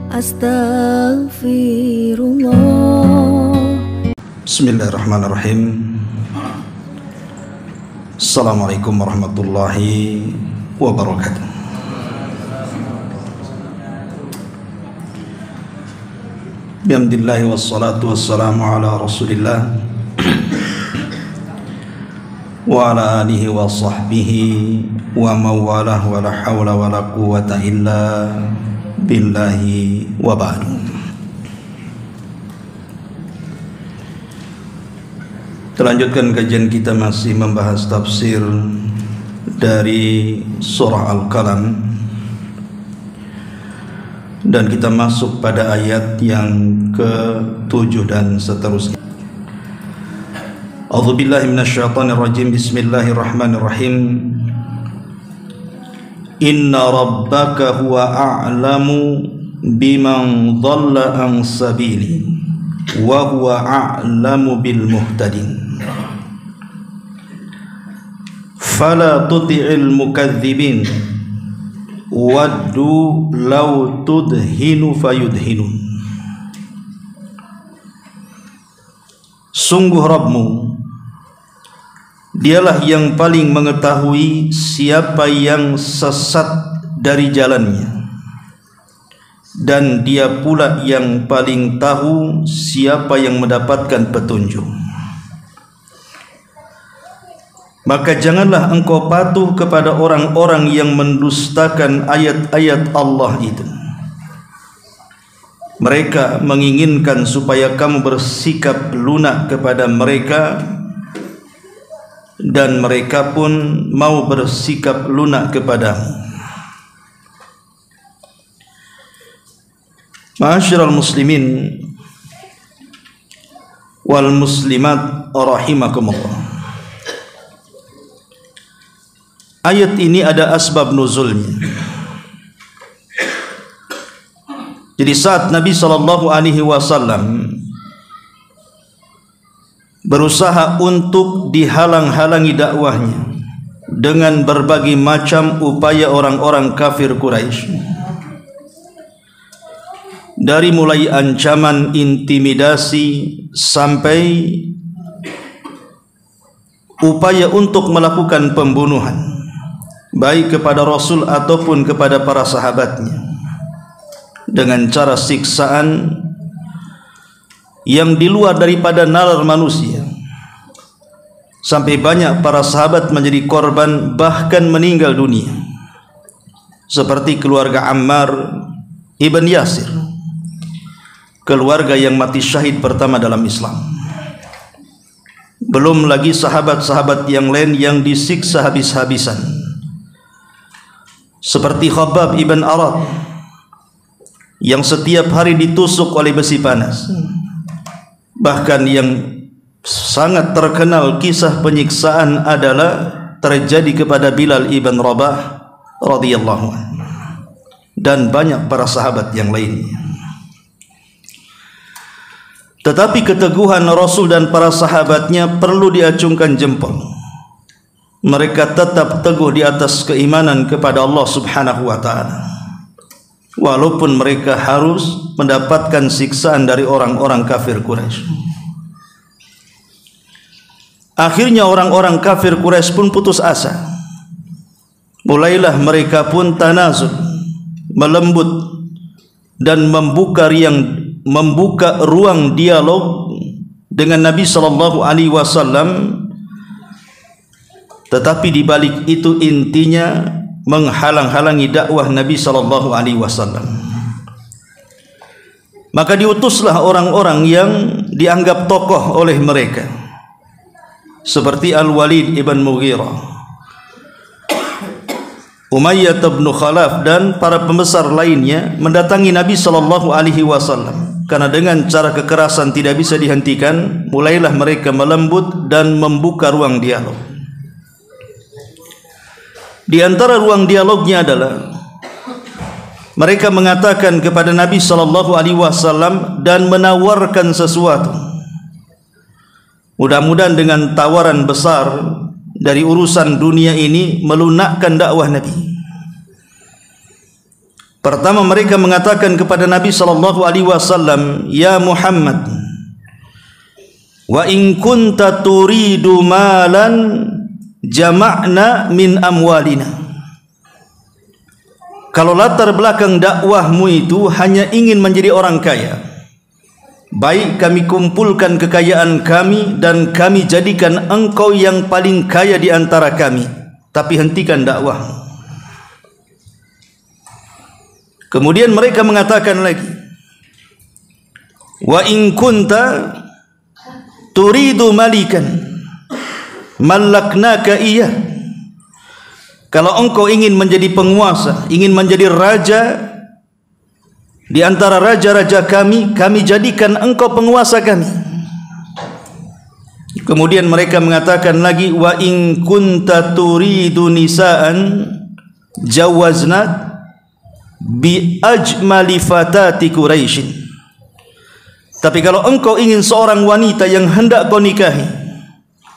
Astaghfirullah. Bismillahirrahmanirrahim. Assalamualaikum warahmatullahi wabarakatuh. Bihamdillahi wassalatu wassalamu ala rasulillah wa ala alihi wa sahbihi wa mawalah wa la hawla wa la quwwata illa billahi wa ba'du. Terlanjutkan kajian kita masih membahas tafsir dari surah Al-Qalam, dan kita masuk pada ayat yang ke-7 dan seterusnya. A'udzubillahi minasyaitonirrajim. Bismillahirrahmanirrahim. Inna rabbaka huwa a'lamu biman dhalla an sabili wa huwa a'lamu bil muhtadin. Fala tuti'il mukadzibin waddu law tudhinu fayudhinun. Sungguh Rabbmu, dialah yang paling mengetahui siapa yang sesat dari jalannya, dan dia pula yang paling tahu siapa yang mendapatkan petunjuk. Maka janganlah engkau patuh kepada orang-orang yang mendustakan ayat-ayat Allah itu. Mereka menginginkan supaya kamu bersikap lunak kepada mereka, dan mereka pun mau bersikap lunak kepadamu. Ma'asyiral muslimin wal muslimat rahimakumullah. Ayat ini ada asbab nuzulnya. Jadi saat Nabi SAW berusaha untuk dihalang-halangi dakwahnya dengan berbagai macam upaya orang-orang kafir Quraisy, dari mulai ancaman intimidasi sampai upaya untuk melakukan pembunuhan, baik kepada Rasul ataupun kepada para sahabatnya, dengan cara siksaan yang di luar daripada nalar manusia, sampai banyak para sahabat menjadi korban bahkan meninggal dunia, seperti keluarga Ammar ibn Yasir, keluarga yang mati syahid pertama dalam Islam. Belum lagi sahabat-sahabat yang lain yang disiksa habis-habisan, seperti Khabbab ibn Arad yang setiap hari ditusuk oleh besi panas. Bahkan yang sangat terkenal kisah penyiksaan adalah terjadi kepada Bilal ibn Rabah radhiyallahu anhu, dan banyak para sahabat yang lainnya. Tetapi keteguhan Rasul dan para sahabatnya perlu diacungkan jempol. Mereka tetap teguh di atas keimanan kepada Allah Subhanahu wa ta'ala, walaupun mereka harus mendapatkan siksaan dari orang-orang kafir Quraisy. Akhirnya orang-orang kafir Quraisy pun putus asa. Mulailah mereka pun tanazul, melembut, dan membuka ruang dialog dengan Nabi SAW. Tetapi di balik itu intinya menghalang-halangi dakwah Nabi SAW. Maka diutuslah orang-orang yang dianggap tokoh oleh mereka, seperti Al-Walid ibn Mughirah, Umayyah bin Khalaf, dan para pembesar lainnya mendatangi Nabi SAW. Karena dengan cara kekerasan tidak bisa dihentikan, mulailah mereka melembut dan membuka ruang dialog. Di antara ruang dialognya adalah mereka mengatakan kepada Nabi SAW dan menawarkan sesuatu. Mudah-mudahan dengan tawaran besar dari urusan dunia ini melunakkan dakwah Nabi. Pertama, mereka mengatakan kepada Nabi sallallahu alaihi wasallam, "Ya Muhammad, wa in kunta turidu malan jama'na min amwalina." Kalau latar belakang dakwahmu itu hanya ingin menjadi orang kaya, baik kami kumpulkan kekayaan kami dan kami jadikan engkau yang paling kaya di antara kami, tapi hentikan dakwahmu. Kemudian mereka mengatakan lagi, "Wa in kunta turidu malikan malaknaka iya." Kalau engkau ingin menjadi penguasa, ingin menjadi raja di antara raja-raja kami, kami jadikan engkau penguasa kami. Kemudian mereka mengatakan lagi, "Wa in kunta turidu nisaan jawazna bi ajmali fatati Quraisy." Tapi kalau engkau ingin seorang wanita yang hendak kau nikahi,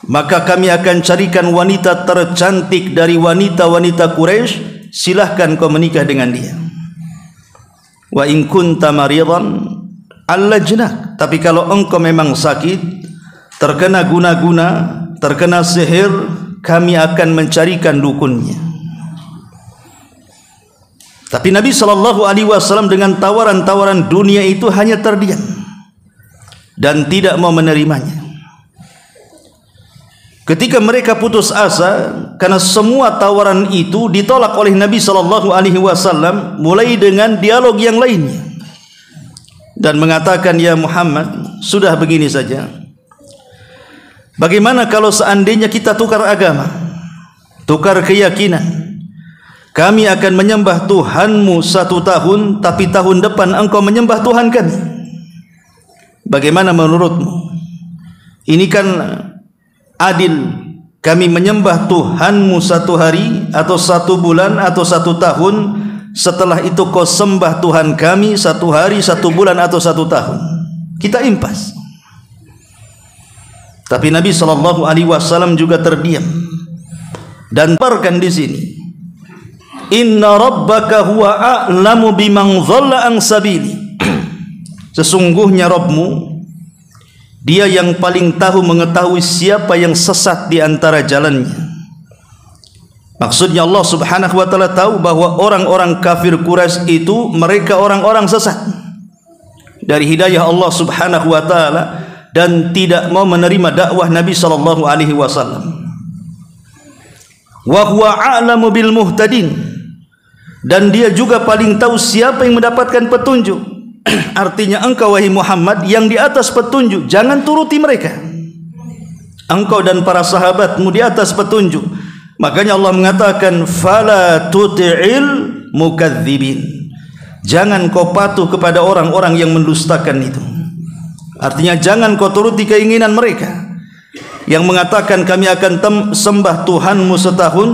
maka kami akan carikan wanita tercantik dari wanita-wanita Quraisy, silahkan kau menikah dengan dia. Wa in kunta maridan allajnak, tapi kalau engkau memang sakit, terkena guna-guna, terkena sihir, kami akan mencarikan dukunnya. Tapi Nabi sallallahu alaihi wasallam dengan tawaran-tawaran dunia itu hanya terdiam dan tidak mau menerimanya. Ketika mereka putus asa karena semua tawaran itu ditolak oleh Nabi sallallahu alaihi wasallam, mulai dengan dialog yang lainnya dan mengatakan, "Ya Muhammad, sudah begini saja. Bagaimana kalau seandainya kita tukar agama, tukar keyakinan? Kami akan menyembah Tuhanmu 1 tahun, tapi tahun depan engkau menyembah Tuhan kami. Bagaimana menurutmu? Ini kan adil, kami menyembah Tuhanmu 1 hari atau 1 bulan atau 1 tahun, setelah itu kau sembah Tuhan kami 1 hari, 1 bulan atau 1 tahun. Kita impas." Tapi Nabi sallallahu alaihi wasallam juga terdiam dan parkan di sini, "Inna rabbaka huwa a'lamu biman dhalla an sabili." Sesungguhnya Rabbmu, Dia yang paling tahu mengetahui siapa yang sesat di antara jalannya. Maksudnya Allah subhanahu wa ta'ala tahu bahwa orang-orang kafir Quraisy itu mereka orang-orang sesat dari hidayah Allah subhanahu wa ta'ala dan tidak mau menerima dakwah Nabi sallallahu alaihi wasallam. Wa huwa a'lamu bil muhtadin, dan dia juga paling tahu siapa yang mendapatkan petunjuk. Artinya engkau wahai Muhammad yang di atas petunjuk, jangan turuti mereka. Engkau dan para sahabatmu di atas petunjuk. Makanya Allah mengatakan, "Fala tuti'il mukadzibin." Jangan kau patuh kepada orang-orang yang mendustakan itu. Artinya jangan kau turuti keinginan mereka yang mengatakan kami akan sembah Tuhanmu 1 tahun,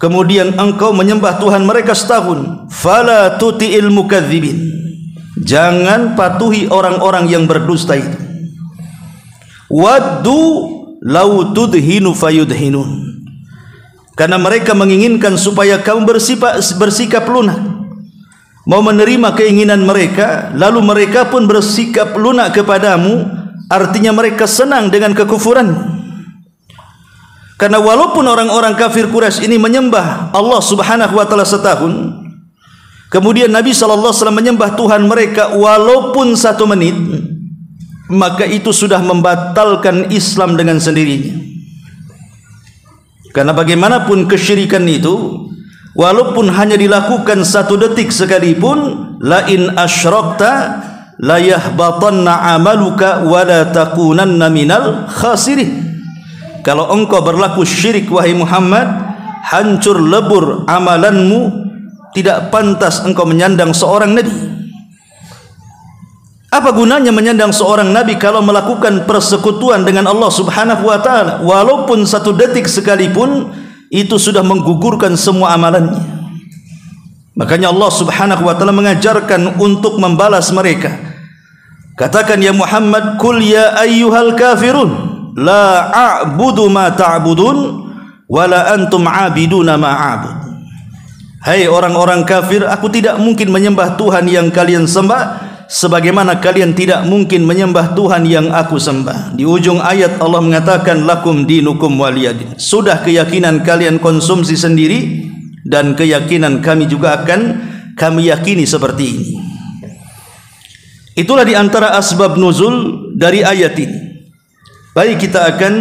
kemudian engkau menyembah Tuhan mereka 1 tahun. Fala tuti'il mukadzibin. Jangan patuhi orang-orang yang berdusta itu. Waddu law tudhinu fayudhinun. Karena mereka menginginkan supaya kamu bersikap lunak, mau menerima keinginan mereka, lalu mereka pun bersikap lunak kepadamu. Artinya mereka senang dengan kekufuran. Karena walaupun orang-orang kafir Quraisy ini menyembah Allah subhanahu wa ta'ala 1 tahun, kemudian Nabi SAW menyembah Tuhan mereka walaupun 1 menit, maka itu sudah membatalkan Islam dengan sendirinya. Karena bagaimanapun kesyirikan itu, walaupun hanya dilakukan 1 detik sekalipun, la in asyrakta la yahbatanna amaluka wa la takunanna minal khasirin. Kalau engkau berlaku syirik wahai Muhammad, hancur lebur amalanmu, tidak pantas engkau menyandang seorang nabi. Apa gunanya menyandang seorang nabi kalau melakukan persekutuan dengan Allah subhanahu wa ta'ala? Walaupun 1 detik sekalipun, itu sudah menggugurkan semua amalannya. Makanya Allah subhanahu wa ta'ala mengajarkan untuk membalas mereka. Katakan, "Ya Muhammad, kul ya ayyuhal kafirun, la a'budu ma ta'budun, wa la antum 'abiduna ma a'bud." Hai orang-orang kafir, aku tidak mungkin menyembah Tuhan yang kalian sembah sebagaimana kalian tidak mungkin menyembah Tuhan yang aku sembah. Di ujung ayat Allah mengatakan lakum dinukum waliyadin. Sudah keyakinan kalian konsumsi sendiri dan keyakinan kami juga akan kami yakini seperti ini. Itulah di antara asbab nuzul dari ayat ini. Baik, kita akan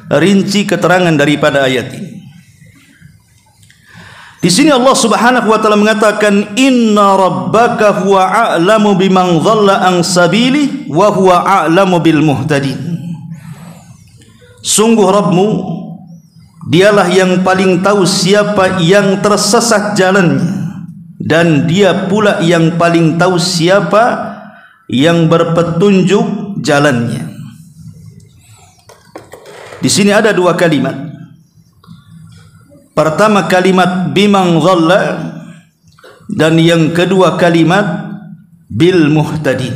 rinci keterangan daripada ayat ini. Di sini Allah Subhanahu wa taala mengatakan inna rabbaka huwa a'lamu biman dhalla an sabili wa huwa a'lamu bil muhtadin. Sungguh Rabbmu dialah yang paling tahu siapa yang tersesat jalannya, dan dia pula yang paling tahu siapa yang berpetunjuk jalannya. Di sini ada dua kalimat. Pertama kalimat bimang dhalla, dan yang kedua kalimat bil muhtadin.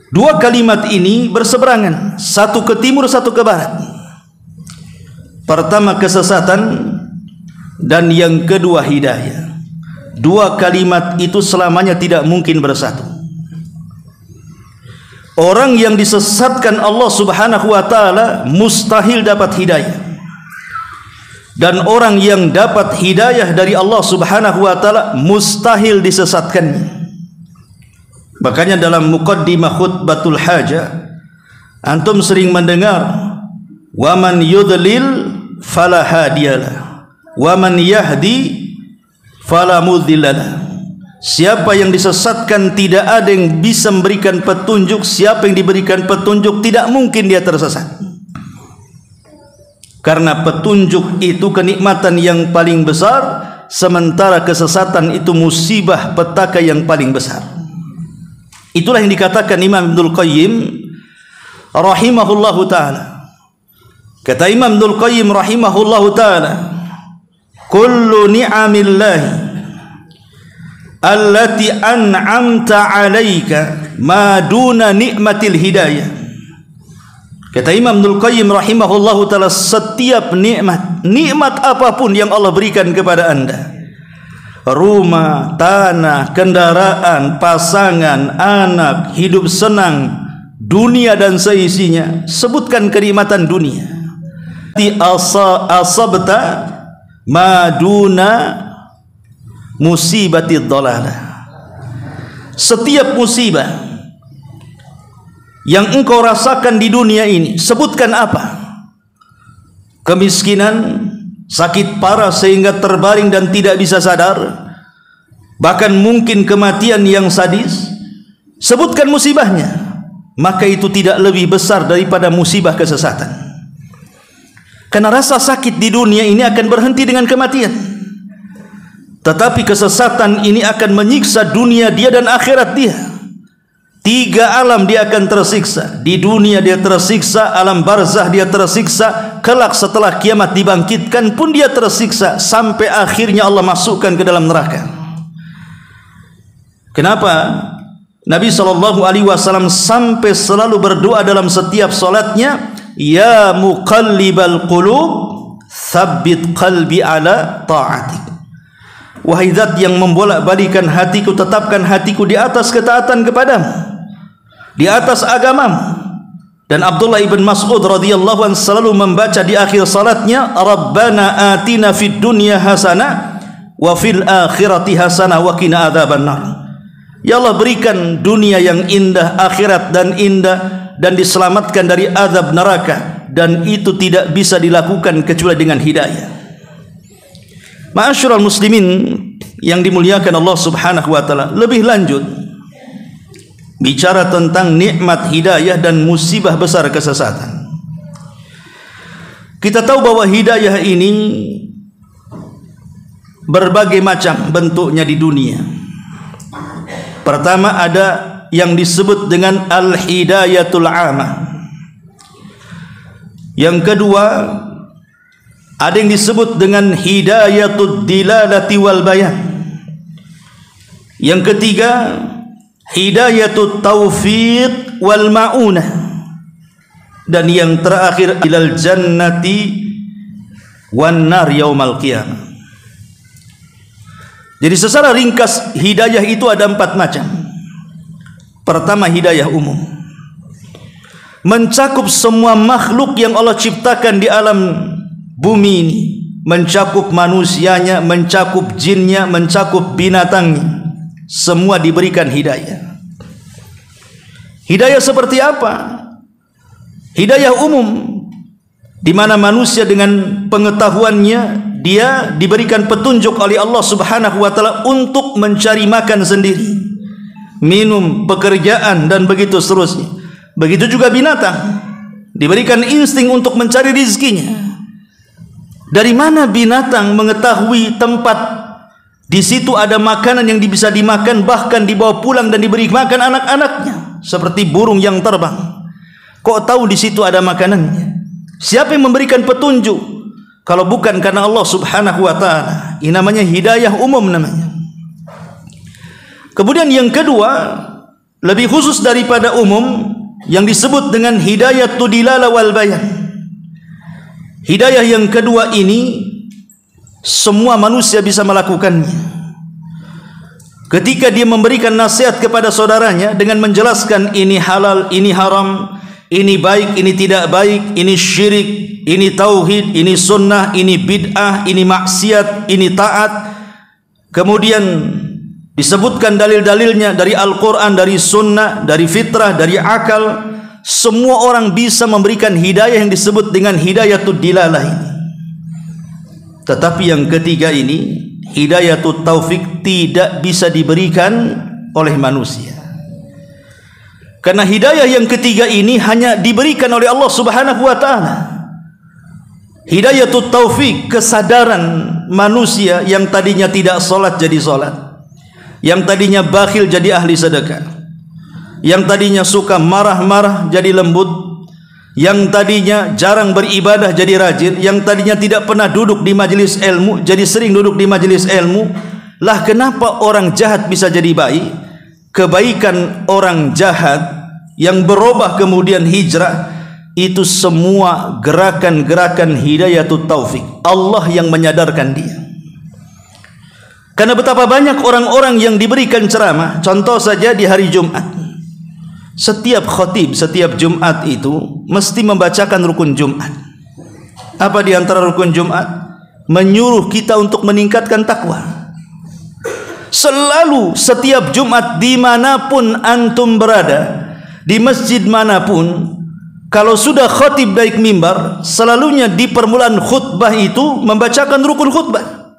Dua kalimat ini berseberangan, satu ke timur, satu ke barat. Pertama kesesatan dan yang kedua hidayah. Dua kalimat itu selamanya tidak mungkin bersatu. Orang yang disesatkan Allah Subhanahu wa taala mustahil dapat hidayah. Dan orang yang dapat hidayah dari Allah Subhanahu wa taala mustahil disesatkannya. Makanya dalam muqaddimah khutbatul hajah antum sering mendengar wa man yudlil fala hadiyalah wa man yahdi fala mudhillalah. Siapa yang disesatkan tidak ada yang bisa memberikan petunjuk. Siapa yang diberikan petunjuk tidak mungkin dia tersesat. Karena petunjuk itu kenikmatan yang paling besar, sementara kesesatan itu musibah petaka yang paling besar. Itulah yang dikatakan Imam Ibnul Qayyim rahimahullahu ta'ala. Kata Imam Ibnul Qayyim rahimahullahu ta'ala, kullu ni'amillahi allati an'amta 'alaika ma duna ni'matil hidayah. Kata Imam Ibnul Qayyim rahimahullahu taala, setiap nikmat apapun yang Allah berikan kepada Anda, rumah, tanah, kendaraan, pasangan, anak, hidup senang, dunia dan seisinya, sebutkan kenikmatan dunia. Asabta ma duna musibatid dhalalah. Setiap musibah yang engkau rasakan di dunia ini, sebutkan apa? Kemiskinan, sakit parah sehingga terbaring dan tidak bisa sadar, bahkan mungkin kematian yang sadis, sebutkan musibahnya, maka itu tidak lebih besar daripada musibah kesesatan. Karena rasa sakit di dunia ini akan berhenti dengan kematian. Tetapi kesesatan ini akan menyiksa dunia dia dan akhirat dia. Tiga alam dia akan tersiksa. Di dunia dia tersiksa, alam barzah dia tersiksa, kelak setelah kiamat dibangkitkan pun dia tersiksa, sampai akhirnya Allah masukkan ke dalam neraka. Kenapa Nabi SAW sampai selalu berdoa dalam setiap salatnya, ya muqallibal qulub tsabbit qalbi ala ta'atik. Wahai zat yang membolak-balikan hatiku, tetapkan hatiku di atas ketaatan kepadamu, di atas agamamu. Dan Abdullah ibn Mas'ud radhiyallahu anhu selalu membaca di akhir salatnya, Rabbana atina fid dunya hasanah wa fil akhirati hasanah wa qina adzabannar. Ya Allah, berikan dunia yang indah, akhirat dan indah, dan diselamatkan dari azab neraka, dan itu tidak bisa dilakukan kecuali dengan hidayah. Ma'asyiral muslimin yang dimuliakan Allah Subhanahu wa taala, lebih lanjut bicara tentang nikmat hidayah dan musibah besar kesesatan. Kita tahu bahwa hidayah ini berbagai macam bentuknya di dunia. Pertama ada yang disebut dengan al-hidayatul 'amah. Yang kedua ada yang disebut dengan hidayatud dilalati wal bayan. Yang ketiga hidayatut taufiq wal ma'unah. Dan yang terakhir ilal jannati wan nar yaumal qiyamah. Jadi secara ringkas hidayah itu ada 4 macam. Pertama, hidayah umum, mencakup semua makhluk yang Allah ciptakan di alam bumi ini, mencakup manusianya, mencakup jinnya, mencakup binatangnya, semua diberikan hidayah. Hidayah seperti apa? Hidayah umum, di mana manusia dengan pengetahuannya dia diberikan petunjuk oleh Allah Subhanahu wa taala untuk mencari makan sendiri, minum, pekerjaan, dan begitu seterusnya. Begitu juga binatang diberikan insting untuk mencari rizkinya. Dari mana binatang mengetahui tempat di situ ada makanan yang bisa dimakan, bahkan dibawa pulang dan diberi makan anak-anaknya, seperti burung yang terbang? Kok tahu di situ ada makanannya? Siapa yang memberikan petunjuk kalau bukan karena Allah Subhanahu wa taala? Ini namanya hidayah umum namanya. Kemudian yang kedua, lebih khusus daripada umum, yang disebut dengan hidayatul dilala wal bayan. Hidayah yang kedua ini semua manusia bisa melakukannya. Ketika dia memberikan nasihat kepada saudaranya dengan menjelaskan ini halal, ini haram, ini baik, ini tidak baik, ini syirik, ini tauhid, ini sunnah, ini bid'ah, ini maksiat, ini taat. Kemudian disebutkan dalil-dalilnya dari Al-Quran, dari sunnah, dari fitrah, dari akal. Semua orang bisa memberikan hidayah yang disebut dengan hidayatul dilalah ini. Tetapi yang ketiga ini, hidayatul taufik, tidak bisa diberikan oleh manusia. Karena hidayah yang ketiga ini hanya diberikan oleh Allah Subhanahu wa taala. Hidayatul taufik, kesadaran manusia yang tadinya tidak salat jadi salat, yang tadinya bakhil jadi ahli sedekah, yang tadinya suka marah-marah jadi lembut, yang tadinya jarang beribadah jadi rajin, yang tadinya tidak pernah duduk di majelis ilmu jadi sering duduk di majelis ilmu. Lah kenapa orang jahat bisa jadi baik? Kebaikan orang jahat yang berubah kemudian hijrah, itu semua gerakan-gerakan hidayatul taufik, Allah yang menyadarkan dia. Karena betapa banyak orang-orang yang diberikan ceramah. Contoh saja di hari Jumat, setiap khatib setiap Jumat itu mesti membacakan rukun Jumat. Apa di antara rukun Jumat? Menyuruh kita untuk meningkatkan takwa. Selalu setiap Jumat, dimanapun antum berada, di masjid manapun, kalau sudah khatib naik mimbar, selalunya di permulaan khutbah itu membacakan rukun khutbah,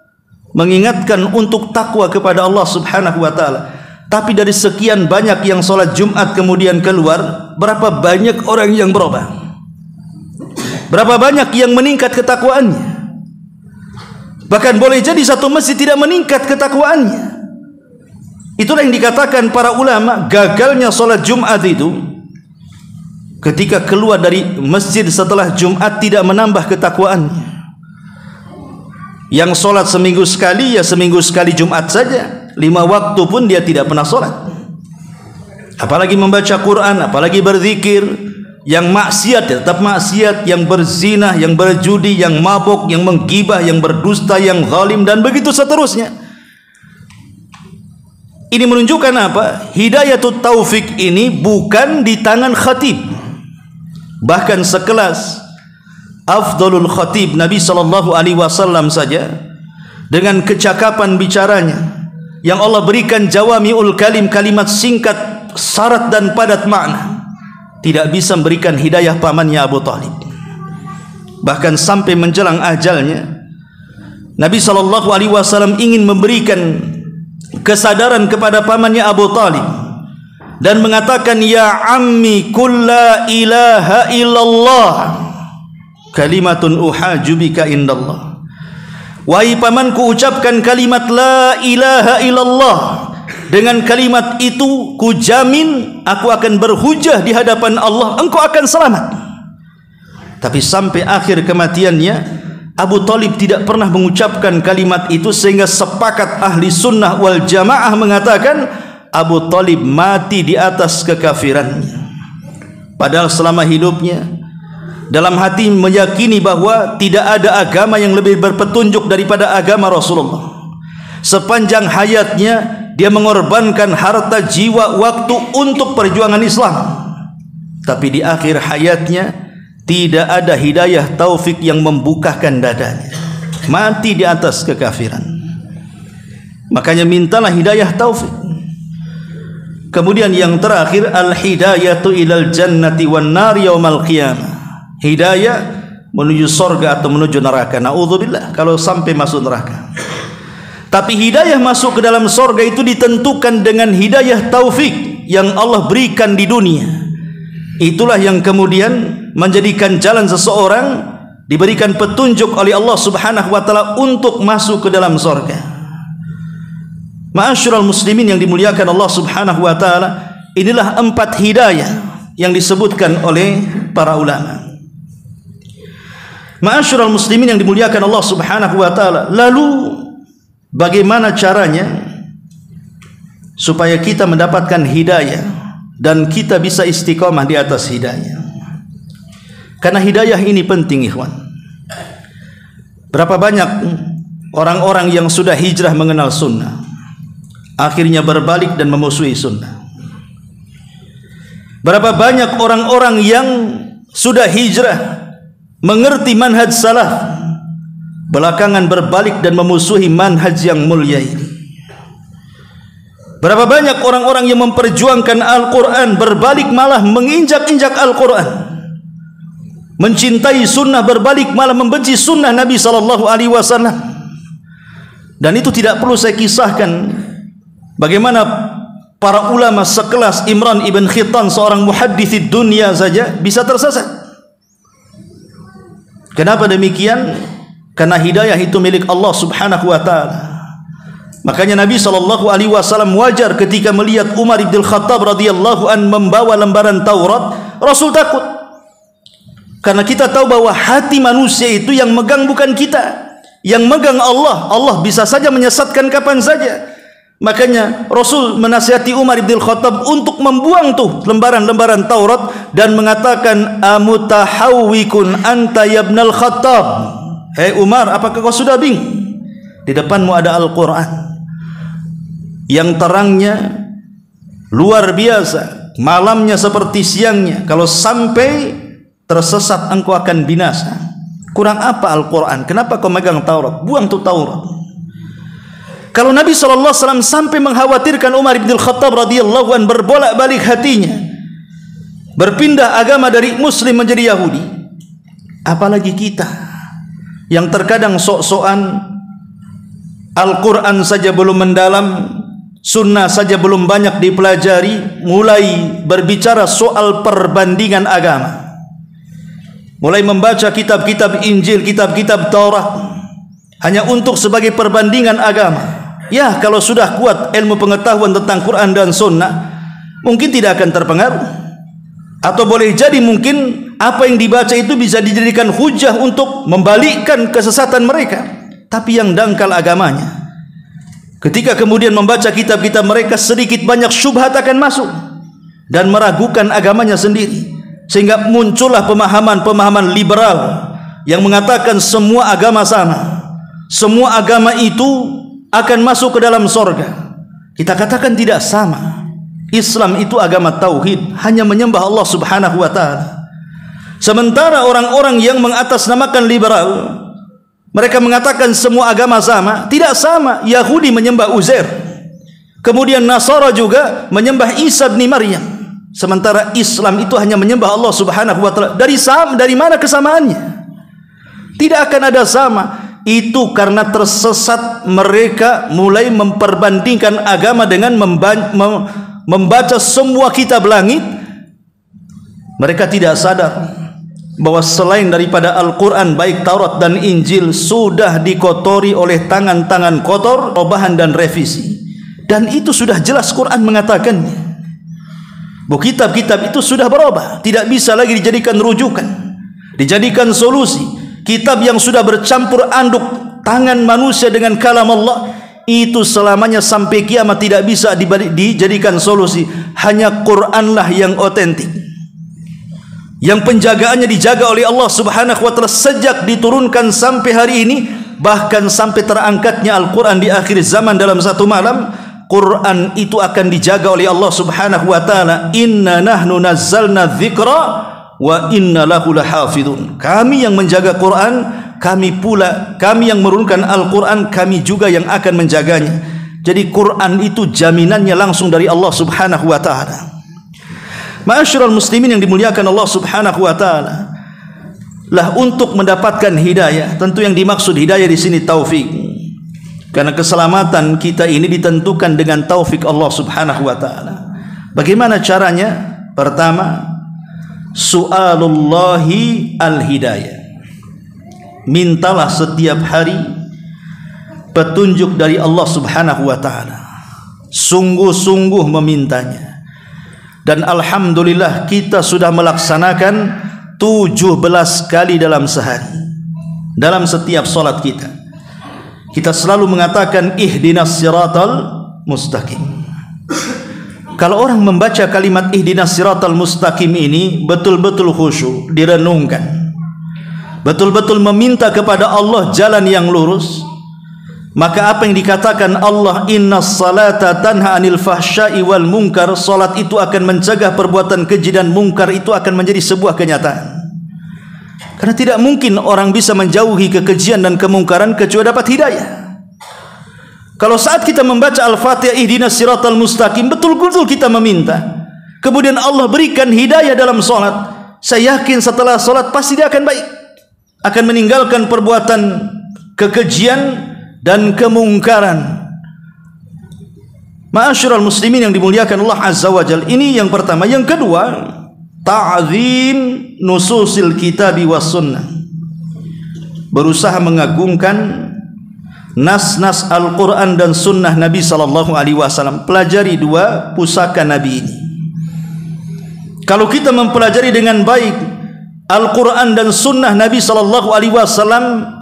mengingatkan untuk takwa kepada Allah Subhanahu wa taala. Tapi dari sekian banyak yang sholat Jumat kemudian keluar, berapa banyak orang yang berubah? Berapa banyak yang meningkat ketakwaannya? Bahkan boleh jadi satu masjid tidak meningkat ketakwaannya. Itulah yang dikatakan para ulama, gagalnya sholat Jumat itu ketika keluar dari masjid setelah Jumat tidak menambah ketakwaannya. Yang sholat seminggu sekali, ya seminggu sekali Jumat saja, 5 waktu pun dia tidak pernah sholat. Apalagi membaca Quran, apalagi berzikir. Yang maksiat ya tetap maksiat, yang berzina, yang berjudi, yang mabuk, yang menggibah, yang berdusta, yang zalim, dan begitu seterusnya. Ini menunjukkan apa? Hidayatul taufik ini bukan di tangan khatib. Bahkan sekelas afdalul khatib Nabi SAW saja, dengan kecakapan bicaranya yang Allah berikan jawami'ul kalim, kalimat singkat, syarat dan padat makna, tidak bisa memberikan hidayah pamannya Abu Talib. Bahkan sampai menjelang ajalnya, Nabi SAW ingin memberikan kesadaran kepada pamannya Abu Talib dan mengatakan, ya ammi kulla ilaha illallah kalimatun uhajubika indallah. Wahai pamanku, ucapkan kalimat la ilaha illallah. Dengan kalimat itu kujamin aku akan berhujah di hadapan Allah, engkau akan selamat. Tapi sampai akhir kematiannya, Abu Talib tidak pernah mengucapkan kalimat itu, sehingga sepakat ahli sunnah wal jamaah mengatakan Abu Talib mati di atas kekafirannya. Padahal selama hidupnya dalam hati meyakini bahwa tidak ada agama yang lebih berpetunjuk daripada agama Rasulullah. Sepanjang hayatnya dia mengorbankan harta, jiwa, waktu untuk perjuangan Islam. Tapi di akhir hayatnya tidak ada hidayah taufik yang membukakan dadanya. Mati di atas kekafiran. Makanya mintalah hidayah taufik. Kemudian yang terakhir, al-hidayatu ilal jannati wan nar yaumal qiyamah. Hidayah menuju surga atau menuju neraka. Na'udzubillah kalau sampai masuk neraka. Tapi hidayah masuk ke dalam surga itu ditentukan dengan hidayah taufik yang Allah berikan di dunia. Itulah yang kemudian menjadikan jalan seseorang diberikan petunjuk oleh Allah Subhanahu wa taala untuk masuk ke dalam surga. Ma'asyiral muslimin yang dimuliakan Allah Subhanahu wa taala, inilah 4 hidayah yang disebutkan oleh para ulama. Ma'asyiral muslimin yang dimuliakan Allah Subhanahu wa taala, lalu bagaimana caranya supaya kita mendapatkan hidayah dan kita bisa istiqamah di atas hidayah? Karena hidayah ini penting, ikhwan. Berapa banyak orang-orang yang sudah hijrah mengenal sunnah, akhirnya berbalik dan memusuhi sunnah. Berapa banyak orang-orang yang sudah hijrah mengerti manhaj salaf, belakangan berbalik dan memusuhi manhaj yang mulia ini. Berapa banyak orang-orang yang memperjuangkan Al-Quran berbalik malah menginjak-injak Al-Quran, mencintai sunnah berbalik malah membenci sunnah Nabi SAW. Dan itu tidak perlu saya kisahkan bagaimana para ulama sekelas Imran ibn Khitan, seorang muhaddits dunia saja bisa tersesat. Kenapa demikian? Karena hidayah itu milik Allah Subhanahu wa taala. Makanya Nabi SAW wajar ketika melihat Umar ibn Khattab radhiyallahu an membawa lembaran Taurat, Rasul takut. Karena kita tahu bahwa hati manusia itu yang megang bukan kita, yang megang Allah. Allah bisa saja menyesatkan kapan saja. Makanya Rasul menasihati Umar ibn Khattab untuk membuang tuh lembaran-lembaran Taurat dan mengatakan, amutahawwikun anta ya ibnal Khattab. Hei Umar, apakah kau sudah bingung? Di depanmu ada Al-Quran yang terangnya luar biasa, malamnya seperti siangnya. Kalau sampai tersesat engkau akan binasa. Kurang apa Al-Quran? Kenapa kau megang Taurat? Buang tuh Taurat. Kalau Nabi SAW sampai mengkhawatirkan Umar bin Khattab radhiyallahu an berbolak-balik hatinya, berpindah agama dari Muslim menjadi Yahudi, apalagi kita yang terkadang sok-sokan Al-Quran saja belum mendalam, sunnah saja belum banyak dipelajari, mulai berbicara soal perbandingan agama, mulai membaca kitab-kitab Injil, kitab-kitab Taurat hanya untuk sebagai perbandingan agama. Ya, kalau sudah kuat ilmu pengetahuan tentang Quran dan sunnah, mungkin tidak akan terpengaruh. Atau boleh jadi mungkin apa yang dibaca itu bisa dijadikan hujah untuk membalikkan kesesatan mereka. Tapi yang dangkal agamanya, ketika kemudian membaca kitab-kitab mereka, sedikit banyak syubhat akan masuk dan meragukan agamanya sendiri. Sehingga muncullah pemahaman-pemahaman liberal yang mengatakan semua agama sama, semua agama itu akan masuk ke dalam sorga. Kita katakan tidak sama. Islam itu agama tauhid, hanya menyembah Allah Subhanahu wa taala. Sementara orang-orang yang mengatasnamakan liberal, mereka mengatakan semua agama sama. Tidak sama. Yahudi menyembah Uzair, kemudian Nasara juga menyembah Isa bin Maryam. Sementara Islam itu hanya menyembah Allah Subhanahu wa taala. Dari mana kesamaannya? Tidak akan ada sama. Itu karena tersesat mereka mulai memperbandingkan agama dengan membaca semua kitab langit. Mereka tidak sadar bahwa selain daripada Al-Quran, baik Taurat dan Injil sudah dikotori oleh tangan-tangan kotor, perubahan dan revisi. Dan itu sudah jelas Quran mengatakannya, bahwa kitab-kitab itu sudah berubah, tidak bisa lagi dijadikan rujukan, dijadikan solusi. Kitab yang sudah bercampur anduk tangan manusia dengan kalam Allah, itu selamanya sampai kiamat tidak bisa dijadikan solusi. Hanya Quranlah yang otentik, yang penjagaannya dijaga oleh Allah Subhanahu wa taala sejak diturunkan sampai hari ini, bahkan sampai terangkatnya Al-Quran di akhir zaman dalam satu malam, Quran itu akan dijaga oleh Allah Subhanahu wa taala. Inna nahnu nazzalna dzikra wa inna lahu lahafidun. Kami yang menjaga Quran, kami yang menurunkan Al-Quran, kami juga yang akan menjaganya. Jadi Quran itu jaminannya langsung dari Allah Subhanahu wa taala. Ma'asyiral muslimin yang dimuliakan Allah Subhanahu wa taala, lah untuk mendapatkan hidayah, tentu yang dimaksud hidayah di sini taufik. Karena keselamatan kita ini ditentukan dengan taufik Allah Subhanahu wa taala. Bagaimana caranya? Pertama, su'alullahi al-hidayah. Mintalah setiap hari petunjuk dari Allah Subhanahu wa taala. Sungguh-sungguh memintanya. Dan alhamdulillah kita sudah melaksanakan 17 kali dalam sehari. Dalam setiap salat kita selalu mengatakan ihdinas siratal mustaqim. Kalau orang membaca kalimat ihdinas siratal mustaqim ini betul-betul khusyuk, direnungkan, betul-betul meminta kepada Allah jalan yang lurus, maka apa yang dikatakan Allah, innas salata tanha anil fahsya'i wal munkar, salat itu akan mencegah perbuatan keji dan mungkar, itu akan menjadi sebuah kenyataan. Karena tidak mungkin orang bisa menjauhi kekejian dan kemungkaran kecuali dapat hidayah. Kalau saat kita membaca Al-Fatihah ihdinas siratal mustaqim, betul-betul kita meminta, kemudian Allah berikan hidayah dalam salat, saya yakin setelah salat pasti dia akan baik, akan meninggalkan perbuatan kekejian dan kemungkaran. Ma'asyiral muslimin yang dimuliakan Allah Azza wa Jalla. Ini yang pertama. Yang kedua, ta'zim nususil kitabi was sunnah. Berusaha mengagungkan nas-nas Al-Quran dan sunnah Nabi sallallahu alaihi wasallam. Pelajari dua pusaka Nabi ini. Kalau kita mempelajari dengan baik Al-Quran dan sunnah Nabi sallallahu alaihi wasallam,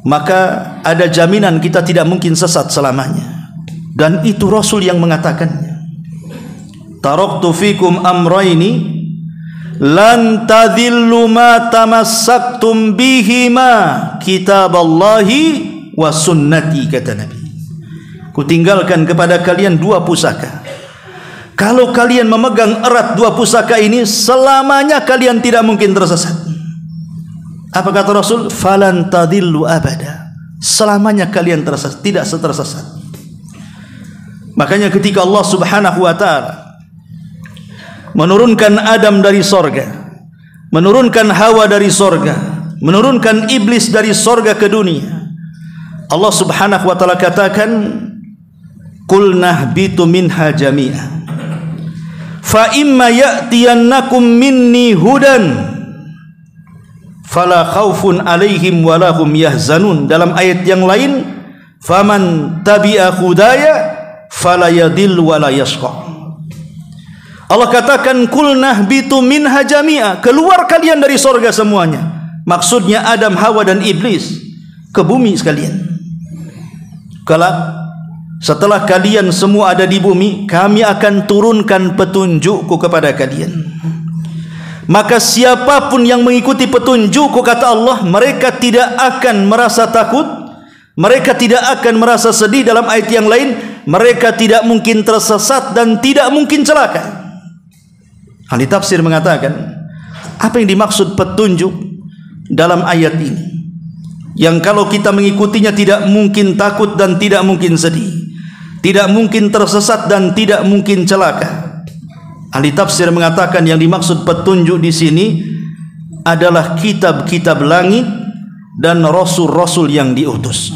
maka ada jaminan kita tidak mungkin sesat selamanya. Dan itu Rasul yang mengatakannya. Taraktu fikum amraini lan tadhillu ma tamassaktum bihima kitaballahi wa sunnati, kata Nabi. Kutinggalkan kepada kalian dua pusaka. Kalau kalian memegang erat dua pusaka ini, selamanya kalian tidak mungkin tersesat. Apa kata Rasul? Falan tadillu abada. Selamanya kalian tidak tersesat. Makanya ketika Allah Subhanahu wa taala menurunkan Adam dari sorga, menurunkan Hawa dari sorga, menurunkan iblis dari sorga ke dunia, Allah Subhanahu wa taala katakan, qul nahbitu minha jami'a fa imma ya'tiyannakum minni hudan fala khaufun alaihim walahum yahzanun. Dalam ayat yang lain, faman tabi'a hudaya fala yadillu wala yashqa. Allah katakan, qul nahbitu minha jami'a, keluar kalian dari sorga semuanya. Maksudnya Adam, Hawa dan iblis ke bumi sekalian. Kalau setelah kalian semua ada di bumi, kami akan turunkan petunjukku kepada kalian. Maka siapapun yang mengikuti petunjukku, kata Allah, mereka tidak akan merasa takut, mereka tidak akan merasa sedih. Dalam ayat yang lain, mereka tidak mungkin tersesat dan tidak mungkin celaka. Ahli tafsir mengatakan, apa yang dimaksud petunjuk dalam ayat ini? Yang kalau kita mengikutinya tidak mungkin takut dan tidak mungkin sedih, tidak mungkin tersesat dan tidak mungkin celaka. Ahli tafsir mengatakan yang dimaksud petunjuk di sini adalah kitab-kitab langit dan rasul-rasul yang diutus.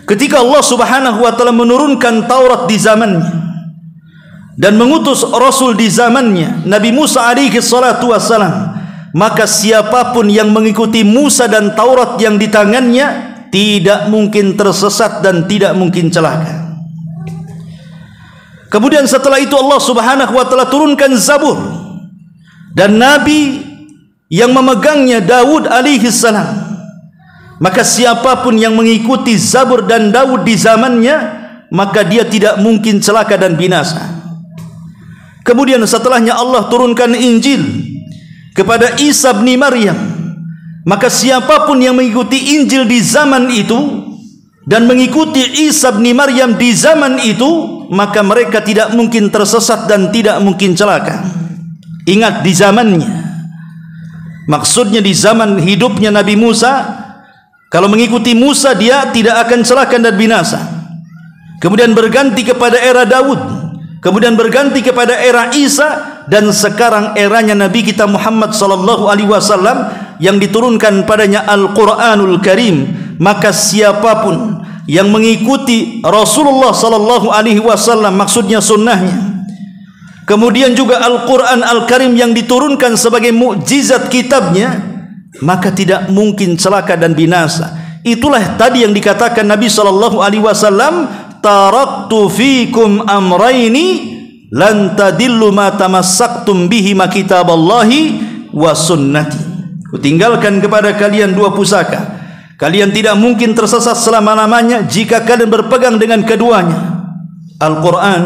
Ketika Allah Subhanahu wa taala menurunkan Taurat di zamannya dan mengutus rasul di zamannya, Nabi Musa alaihi salatu wassalam, maka siapapun yang mengikuti Musa dan Taurat yang di tangannya tidak mungkin tersesat dan tidak mungkin celaka. Kemudian setelah itu Allah Subhanahu wa taala turunkan Zabur, dan nabi yang memegangnya Daud alaihi salam. Maka siapapun yang mengikuti Zabur dan Daud di zamannya, maka dia tidak mungkin celaka dan binasa. Kemudian setelahnya Allah turunkan Injil kepada Isa bin Maryam. Maka siapapun yang mengikuti Injil di zaman itu dan mengikuti Isa bin Maryam di zaman itu, maka mereka tidak mungkin tersesat dan tidak mungkin celaka. Ingat, di zamannya, maksudnya di zaman hidupnya Nabi Musa, kalau mengikuti Musa dia tidak akan celaka dan binasa. Kemudian berganti kepada era Daud, kemudian berganti kepada era Isa, dan sekarang eranya Nabi kita Muhammad sallallahu alaihi wasallam yang diturunkan padanya Al-Qur'anul Karim. Maka siapapun yang mengikuti Rasulullah sallallahu alaihi wasallam, maksudnya sunnahnya, kemudian juga Al-Qur'an Al-Karim yang diturunkan sebagai mukjizat kitabnya, maka tidak mungkin celaka dan binasa. Itulah tadi yang dikatakan Nabi sallallahu alaihi wasallam, taraktu fikum amraini lan tadillu ma tamassaktum bihi ma kitaballahi wa sunnati. Kutinggalkan kepada kalian dua pusaka, kalian tidak mungkin tersesat selama-lamanya jika kalian berpegang dengan keduanya. Al-Quran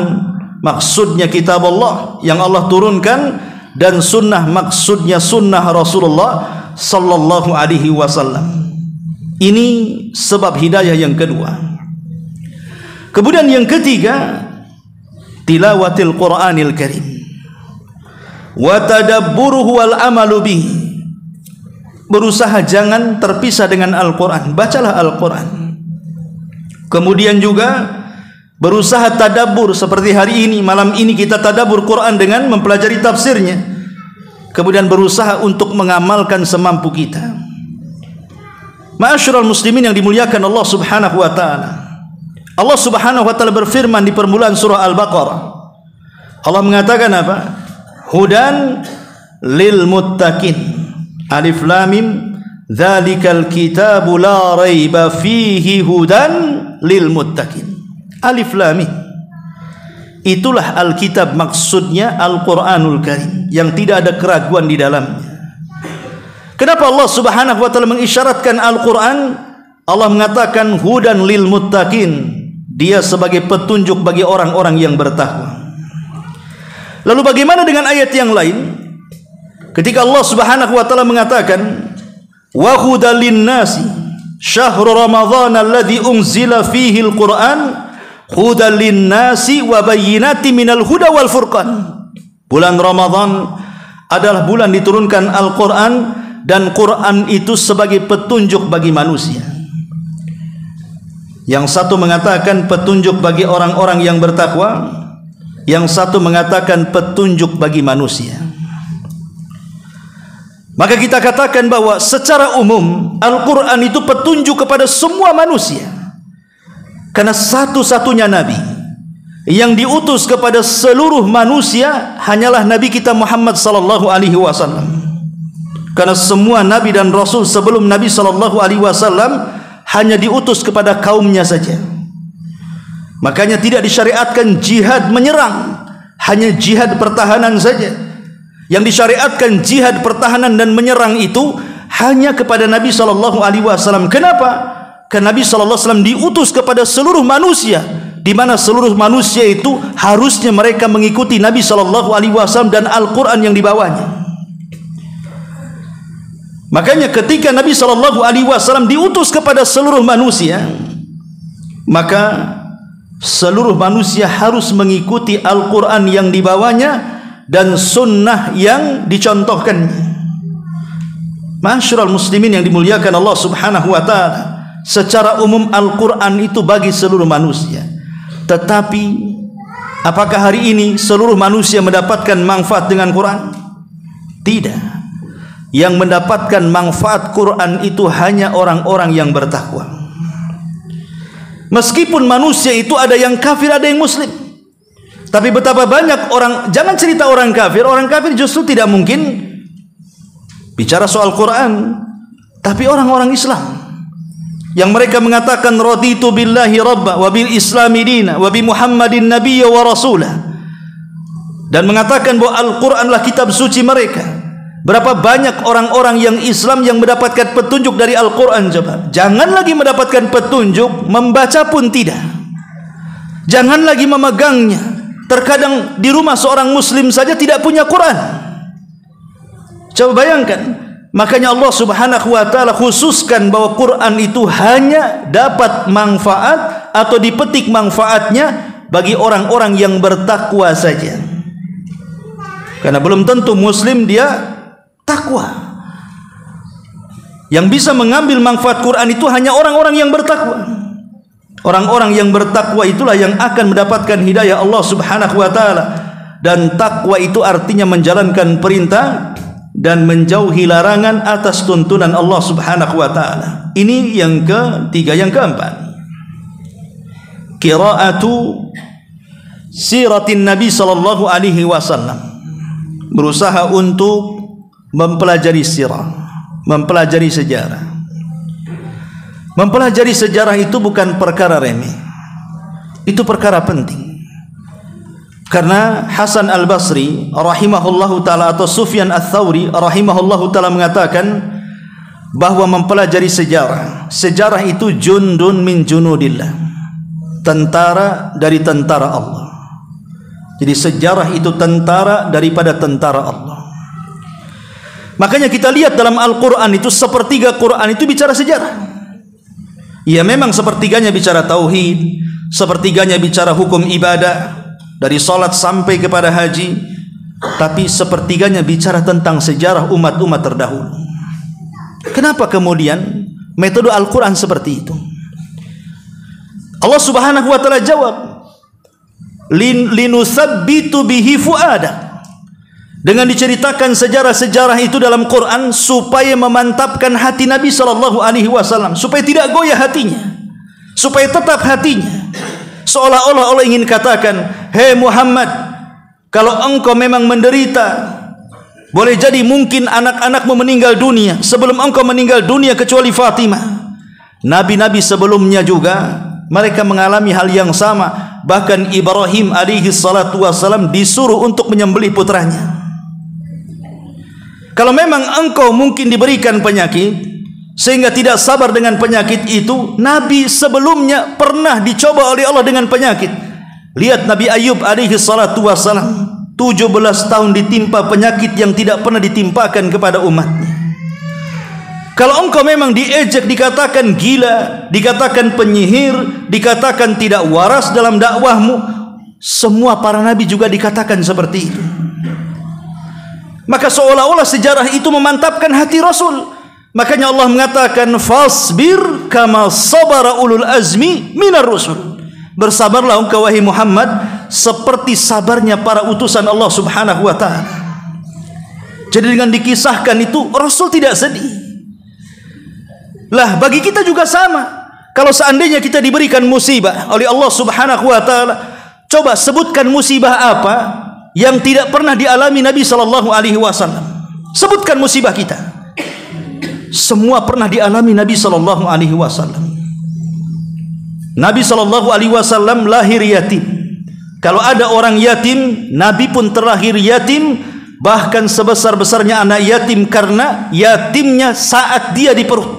maksudnya kitab Allah yang Allah turunkan, dan sunnah maksudnya sunnah Rasulullah sallallahu alaihi wasallam. Ini sebab hidayah yang kedua. Kemudian yang ketiga, tilawatil Qur'anil Karim wa tadabburuhu wal amalu bihi. Berusaha jangan terpisah dengan Al-Quran, bacalah Al-Quran. Kemudian juga berusaha tadabbur, seperti hari ini, malam ini kita tadabbur Quran dengan mempelajari tafsirnya. Kemudian berusaha untuk mengamalkan semampu kita. Ma'asyiral muslimin yang dimuliakan Allah subhanahu wa ta'ala, Allah subhanahu wa ta'ala berfirman di permulaan surah Al-Baqarah. Allah mengatakan apa? Hudan lil muttaqin. Alif lam mim, dzalikal kitabu la raiba fihi hudan lil muttaqin. Alif lam mim, itulah Alkitab, maksudnya Al-Qur'anul Karim yang tidak ada keraguan di dalamnya. Kenapa Allah subhanahu wa ta'ala mengisyaratkan Al-Quran? Allah mengatakan hudan lil muttaqin, dia sebagai petunjuk bagi orang-orang yang bertakwa. Lalu bagaimana dengan ayat yang lain? Ketika Allah subhanahu wa ta'ala mengatakan wa hudal linnasi syahrul ramadhan alladhi unzila fihi al-Quran hudal linnasi wa bayyinati minal huda wal furqan. Bulan Ramadan adalah bulan diturunkan Al-Quran, dan Quran itu sebagai petunjuk bagi manusia. Yang satu mengatakan petunjuk bagi orang-orang yang bertakwa, yang satu mengatakan petunjuk bagi manusia. Maka kita katakan bahwa secara umum Al-Quran itu petunjuk kepada semua manusia, karena satu-satunya Nabi yang diutus kepada seluruh manusia hanyalah Nabi kita Muhammad sallallahu alaihi wasallam. Karena semua Nabi dan Rasul sebelum Nabi sallallahu alaihi wasallam hanya diutus kepada kaumnya saja. Makanya tidak disyariatkan jihad menyerang, hanya jihad pertahanan saja. Yang disyariatkan jihad pertahanan dan menyerang itu hanya kepada Nabi sallallahu alaihi wasallam. Kenapa? Karena Nabi sallallahu alaihi wasallam diutus kepada seluruh manusia, di mana seluruh manusia itu harusnya mereka mengikuti Nabi sallallahu alaihi wasallam dan Al-Qur'an yang dibawanya. Makanya ketika Nabi sallallahu alaihi wasallam diutus kepada seluruh manusia, maka seluruh manusia harus mengikuti Al-Qur'an yang dibawanya dan sunnah yang dicontohkannya. Ma'asyiral muslimin yang dimuliakan Allah subhanahu wa ta'ala, secara umum Al-Quran itu bagi seluruh manusia. Tetapi apakah hari ini seluruh manusia mendapatkan manfaat dengan Quran? Tidak. Yang mendapatkan manfaat Quran itu hanya orang-orang yang bertakwa. Meskipun manusia itu ada yang kafir, ada yang muslim, tapi betapa banyak orang, jangan cerita orang kafir justru tidak mungkin bicara soal Quran. Tapi orang-orang Islam yang mereka mengatakan raditu billahi rabba wa bil islami dina wa bi Muhammadin nabiyya wa rasulah, dan mengatakan bahwa Al-Quranlah kitab suci mereka. Berapa banyak orang-orang yang Islam yang mendapatkan petunjuk dari Al-Quran? Coba, jangan lagi mendapatkan petunjuk, membaca pun tidak, jangan lagi memegangnya, Terkadang di rumah seorang muslim saja tidak punya Quran. Coba bayangkan. Makanya Allah Subhanahu wa taala khususkan bahwa Quran itu hanya dapat manfaat atau dipetik manfaatnya bagi orang-orang yang bertakwa saja. Karena belum tentu muslim dia takwa. Yang bisa mengambil manfaat Quran itu hanya orang-orang yang bertakwa. Orang-orang yang bertakwa itulah yang akan mendapatkan hidayah Allah Subhanahu wa taala. Dan takwa itu artinya menjalankan perintah dan menjauhi larangan atas tuntunan Allah Subhanahu wa taala. Ini yang ketiga. Yang keempat, qiraatu siratin Nabi sallallahu alaihi wasallam. Berusaha untuk mempelajari sirah, mempelajari sejarah. Mempelajari sejarah itu bukan perkara remeh. Itu perkara penting. Karena Hasan Al-Basri rahimahullahu taala atau Sufyan Ats-Tsauri rahimahullahu taala mengatakan bahwa mempelajari sejarah, sejarah itu jundun min junudillah, tentara dari tentara Allah. Jadi sejarah itu tentara daripada tentara Allah. Makanya kita lihat dalam Al-Quran itu sepertiga Quran itu bicara sejarah. Ya memang sepertiganya bicara tauhid, sepertiganya bicara hukum ibadah dari salat sampai kepada haji, tapi sepertiganya bicara tentang sejarah umat-umat terdahulu. Kenapa kemudian metode Al-Quran seperti itu? Allah Subhanahu wa taala jawab, linusabbitu bihi fuada. Dengan diceritakan sejarah-sejarah itu dalam Quran supaya memantapkan hati Nabi sallallahu alaihi wasallam, supaya tidak goyah hatinya, supaya tetap hatinya. Seolah-olah Allah ingin katakan, "Hei Muhammad, kalau engkau memang menderita, boleh jadi mungkin anak-anakmu meninggal dunia sebelum engkau meninggal dunia kecuali Fatimah. Nabi-nabi sebelumnya juga mereka mengalami hal yang sama. Bahkan Ibrahim alaihi salatu wasallam disuruh untuk menyembelih putranya. Kalau memang engkau mungkin diberikan penyakit sehingga tidak sabar dengan penyakit itu, Nabi sebelumnya pernah dicoba oleh Allah dengan penyakit. Lihat Nabi Ayub alaihi salatu wassalam, 17 tahun ditimpa penyakit yang tidak pernah ditimpakan kepada umatnya. Kalau engkau memang diejek, dikatakan gila, dikatakan penyihir, dikatakan tidak waras dalam dakwahmu, semua para nabi juga dikatakan seperti itu. Maka seolah-olah sejarah itu memantapkan hati Rasul. Makanya Allah mengatakan, fasbir kama sabara ulul azmi minar rusul. Bersabarlah engkau wahai Muhammad seperti sabarnya para utusan Allah Subhanahu wa taala. Jadi dengan dikisahkan itu Rasul tidak sedih. Lah bagi kita juga sama. Kalau seandainya kita diberikan musibah oleh Allah Subhanahu wa taala, coba sebutkan musibah apa yang tidak pernah dialami Nabi sallallahu alaihi wasallam. Sebutkan musibah kita. Semua pernah dialami Nabi sallallahu alaihi wasallam. Nabi sallallahu alaihi wasallam lahir yatim. Kalau ada orang yatim, Nabi pun terlahir yatim, bahkan sebesar-besarnya anak yatim karena yatimnya saat dia di perut.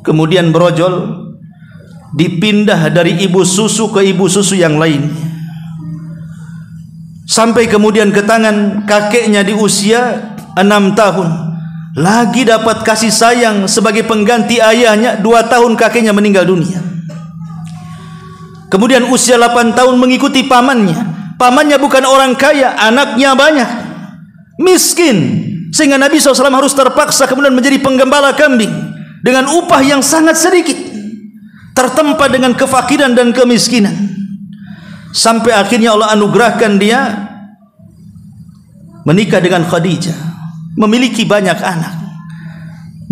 Kemudian berojol, dipindah dari ibu susu ke ibu susu yang lainnya. Sampai kemudian ke tangan kakeknya di usia 6 tahun. Lagi dapat kasih sayang sebagai pengganti ayahnya, 2 tahun kakeknya meninggal dunia. Kemudian usia 8 tahun mengikuti pamannya. Pamannya bukan orang kaya, anaknya banyak, miskin, sehingga Nabi SAW harus terpaksa kemudian menjadi penggembala kambing dengan upah yang sangat sedikit, tertempa dengan kefakiran dan kemiskinan. Sampai akhirnya Allah anugerahkan dia menikah dengan Khadijah, memiliki banyak anak.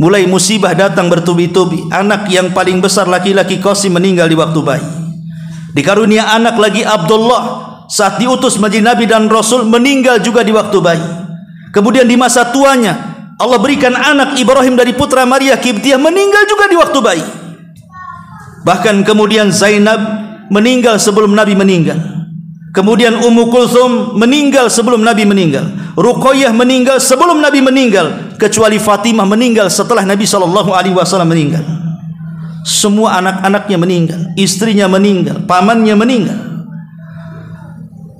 Mulai musibah datang bertubi-tubi. Anak yang paling besar laki-laki Qasim meninggal di waktu bayi. Dikarunia anak lagi Abdullah, saat diutus menjadi Nabi dan Rasul meninggal juga di waktu bayi. Kemudian di masa tuanya Allah berikan anak Ibrahim dari putra Maria Kibtiyah, meninggal juga di waktu bayi. Bahkan kemudian Zainab meninggal sebelum Nabi meninggal. Kemudian Ummu Kulthum meninggal sebelum Nabi meninggal. Ruqayyah meninggal sebelum Nabi meninggal. Kecuali Fatimah meninggal setelah Nabi SAW meninggal. Semua anak-anaknya meninggal, istrinya meninggal, pamannya meninggal.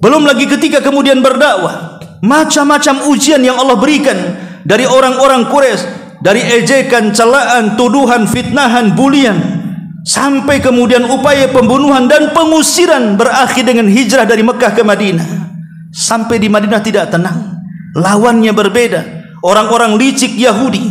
Belum lagi ketika kemudian berdakwah, macam-macam ujian yang Allah berikan dari orang-orang Quraisy, dari ejekan, celaan, tuduhan, fitnahan, bulian, sampai kemudian upaya pembunuhan dan pengusiran, berakhir dengan hijrah dari Mekah ke Madinah. Sampai di Madinah tidak tenang, lawannya berbeda. Orang-orang licik Yahudi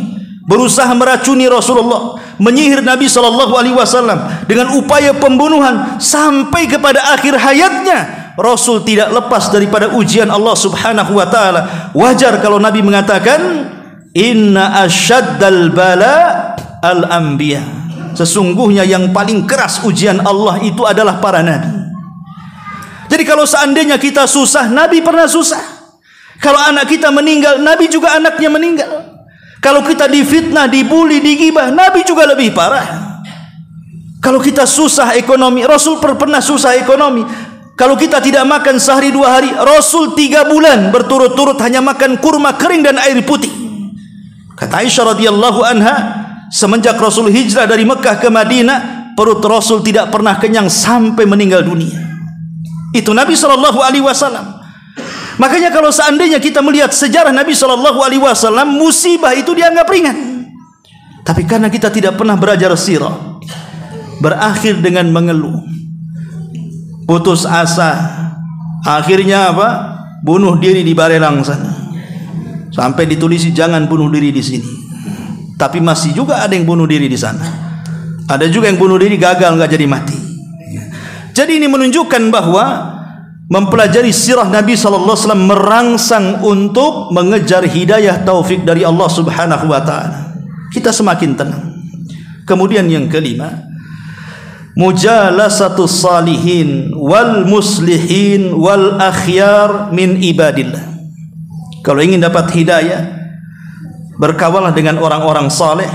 berusaha meracuni Rasulullah, menyihir Nabi SAW dengan upaya pembunuhan, sampai kepada akhir hayatnya Rasul tidak lepas daripada ujian Allah Subhanahu wa taala. Wajar kalau Nabi mengatakan, inna asyaddal bala al-anbiya. Sesungguhnya yang paling keras ujian Allah itu adalah para nabi. Jadi kalau seandainya kita susah, Nabi pernah susah. Kalau anak kita meninggal, Nabi juga anaknya meninggal. Kalau kita difitnah, dibuli, digibah, Nabi juga lebih parah. Kalau kita susah ekonomi, Rasul pernah susah ekonomi. Kalau kita tidak makan sehari 2 hari, Rasul 3 bulan berturut-turut hanya makan kurma kering dan air putih. Kata Aisyah radhiyallahu anha, semenjak Rasul hijrah dari Mekah ke Madinah, perut Rasul tidak pernah kenyang sampai meninggal dunia. Itu Nabi SAW. Makanya kalau seandainya kita melihat sejarah Nabi SAW, musibah itu dianggap ringan. Tapi karena kita tidak pernah belajar sirah, berakhir dengan mengeluh, putus asa, akhirnya apa? Bunuh diri di Barelang sana. Sampai ditulisi jangan bunuh diri di sini. Tapi masih juga ada yang bunuh diri di sana. Ada juga yang bunuh diri gagal, nggak jadi mati. Jadi ini menunjukkan bahwa mempelajari sirah Nabi SAW merangsang untuk mengejar hidayah taufik dari Allah Subhanahu wa taala. Kita semakin tenang. Kemudian yang kelima, mujalasatus salihin wal muslihin wal akhyar min ibadillah. Kalau ingin dapat hidayah, berkawanlah dengan orang-orang saleh,